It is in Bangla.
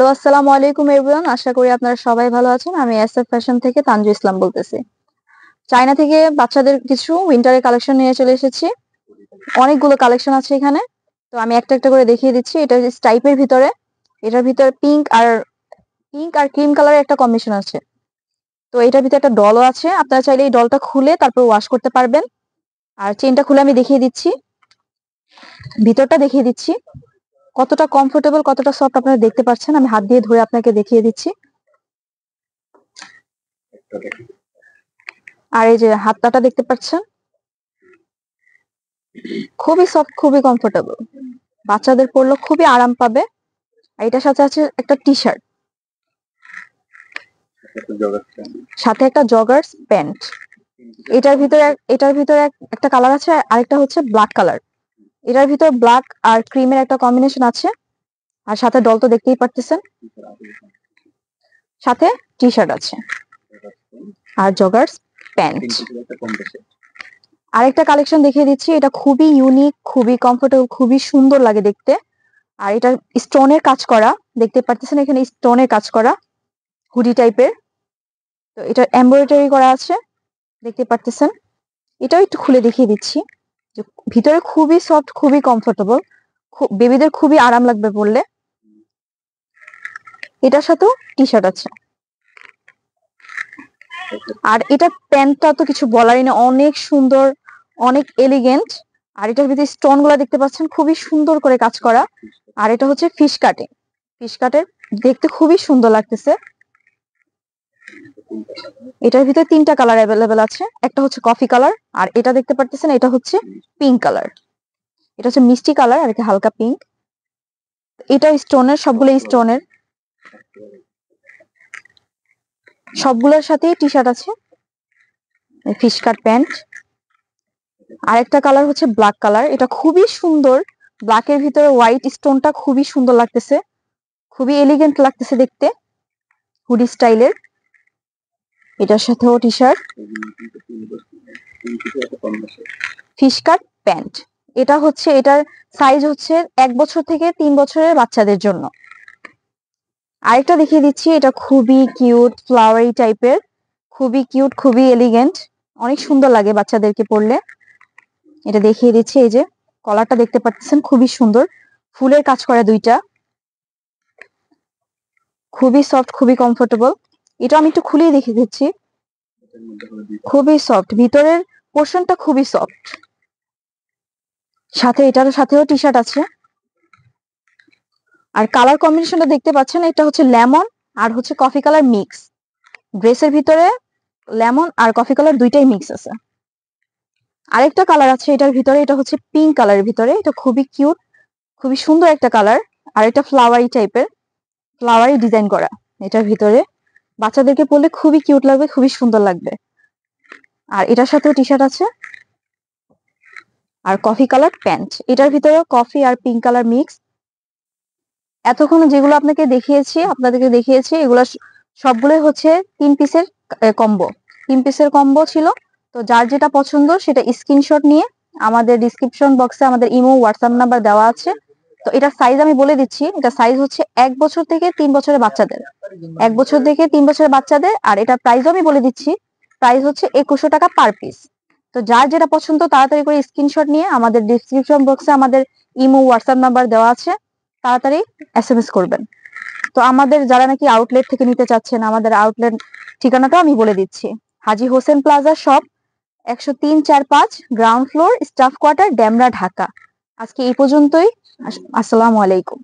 হ্যালো, আসসালামু আলাইকুম এভরিওয়ান। আশা করি আপনারা সবাই ভালো আছেন। আমি এসএফ ফ্যাশন থেকে তানজু ইসলাম বলতেছি। চায়না থেকে বাচ্চাদের কিছু উইন্টারের কালেকশন নিয়ে চলে এসেছি। অনেকগুলো কালেকশন আছে এখানে। তো আমি একটা একটা করে দেখিয়ে দিচ্ছি। এটা স্টাইপের ভিতরে, এটার ভিতরে পিঙ্ক আর ক্রিম কালারের একটা কম্বিনেশন আছে। তো এটার ভিতরে একটা ডলও আছে। আপনারা চাইলে এই ডলটা খুলে তারপর ওয়াশ করতে পারবেন। আর চেনটা খুলে আমি দেখিয়ে দিচ্ছি, ভিতরটা দেখিয়ে দিচ্ছি কতটা কমফোর্টেবল, কতটা সফট আপনারা দেখতে পাচ্ছেন। আমি হাত দিয়ে ধরে আপনাকে দেখিয়ে দিচ্ছি। আর এই যে হাতটাটা দেখতে পাচ্ছেন, খুবই সফট, খুবই কমফোর্টেবল। বাচ্চাদের পরলে খুবই আরাম পাবে। আর এটার সাথে আছে একটা টি শার্ট, সাথে একটা জগার্স প্যান্ট। এটার ভিতরে একটা কালার আছে, আরেকটা হচ্ছে ব্ল্যাক কালার। এটার ভিতরে ব্ল্যাক আর ক্রিমের একটা কম্বিনেশন আছে। আর সাথে ডল তো দেখতেই পারতেছেন, সাথে টি শার্ট আছে আর জগার্স প্যান্ট। আরেকটা কালেকশন দেখিয়ে দিচ্ছি। এটা খুবই ইউনিক, খুবই কমফোর্টেবল, খুবই সুন্দর লাগে দেখতে। আর এটা স্টোনের কাজ করা, দেখতে পারতেছেন এখানে স্টোনের কাজ করা হুডি টাইপের। তো এটা এমব্রয়ডারি করা আছে, দেখতে পারতেছেন। এটাও একটু খুলে দেখিয়ে দিচ্ছি যে ভিতরে খুবই সফট, খুবই কমফোর্টেবল, বেবিদের খুবই আরাম লাগবে পরলে। এটার সাথেও টি শার্ট আছে। আর এটা প্যান্টটা তো কিছু বলারই না, অনেক সুন্দর, অনেক এলিগেন্ট। আর এটার ভিতরে স্টোন গুলা দেখতে পাচ্ছেন, খুবই সুন্দর করে কাজ করা। আর এটা হচ্ছে ফিশ কাটের, দেখতে খুবই সুন্দর লাগতেছে। এটার ভিতরে 3টা কালার অ্যাভেলেবেল আছে। একটা হচ্ছে কফি কালার, আর এটা দেখতে পারতেছেন এটা হচ্ছে পিঙ্ক কালার। এটা হচ্ছে মিষ্টি কালার আর একটা হালকা পিঙ্ক। এটা স্টোনের, সবগুলোর সাথেই টি শার্ট আছে, ফিশ কাট প্যান্ট। আরেকটা কালার হচ্ছে ব্ল্যাক কালার, এটা খুবই সুন্দর। ব্ল্যাকের ভিতরে হোয়াইট স্টোনটা খুবই সুন্দর লাগতেছে, খুবই এলিগেন্ট লাগতেছে দেখতে, হুডি স্টাইলের। এটার সাথেও টি শার্ট, ফিশ কাট প্যান্ট। এটার সাইজ হচ্ছে 1 বছর থেকে 3 বছরের বাচ্চাদের জন্য। আরেকটা দেখিয়ে দিচ্ছি, এটা খুবই কিউট, ফ্লাওয়ারি টাইপের, খুবই কিউট, খুবই এলিগেন্ট, অনেক সুন্দর লাগে বাচ্চাদেরকে পরলে। এটা দেখিয়ে দিচ্ছি, এই যে কলারটা দেখতে পাচ্ছেন, খুবই সুন্দর, ফুলের কাজ করা 2টা, খুবই সফট, খুবই কমফোর্টেবল। এটা আমি একটু খুলেই দেখিয়ে দিচ্ছি, খুবই সফট, ভিতরের পোর্শনটা খুবই সফট। এটার সাথেও টি শার্ট আছে। আর কালার কম্বিনেশনটা দেখতে পাচ্ছেন, এটা হচ্ছে লেমন আর হচ্ছে কফি কালার মিক্স। ড্রেসের ভিতরে লেমন আর কফি কালার 2টাই মিক্স আছে। আরেকটা কালার আছে এটার ভিতরে, এটা হচ্ছে পিঙ্ক কালারের ভিতরে। এটা খুবই কিউট, খুবই সুন্দর একটা কালার। আর এটা ফ্লাওয়ারি টাইপের, ফ্লাওয়ারি ডিজাইন করা। এটার ভিতরে বাচ্চাদেরকে পরলে খুবই কিউট লাগবে, খুবই সুন্দর লাগবে। আর এটার সাথেও টি শার্ট আছে আর কফি কালার প্যান্ট। এটার ভিতরে কফি আর পিঙ্ক কালার মিক্স। এতক্ষণ যেগুলো আপনাদেরকে দেখিয়েছি এগুলো সবগুলোই হচ্ছে 3 পিসের কম্বো। 3 পিসের কম্বো ছিল। তো যার যেটা পছন্দ সেটা স্ক্রিনশট নিয়ে আমাদের ডিসক্রিপশন বক্সে আমাদের ইমো, হোয়াটসঅ্যাপ নাম্বার দেওয়া আছে। তো এটার সাইজ আমি বলে দিচ্ছি, এটা সাইজ হচ্ছে 1 বছর থেকে 3 বছরের বাচ্চাদের, 1 বছর থেকে 3 বছরের বাচ্চাদের। আর এটার প্রাইসও আমি বলে দিচ্ছি, প্রাইস হচ্ছে 2100 টাকা পার পিস। তো যার যেটা পছন্দ তাড়াতাড়ি করে স্ক্রিনশট নিয়ে আমাদের ডিসক্রিপশন বক্সে আমাদের ইমো, হোয়াটসঅ্যাপ নাম্বার দেওয়া আছে, তাড়াতাড়ি এসএমএস করবেন। তো আমাদের যারা নাকি আউটলেট থেকে নিতে চাচ্ছেন, আমাদের আউটলেট ঠিকানাটা আমি বলে দিচ্ছি। Haji Hossain Plaza shop, 103-4-5, ground floor, staff quarter, Demra, Dhaka. আজকে এই পর্যন্তই। আসসালামু আলাইকুম।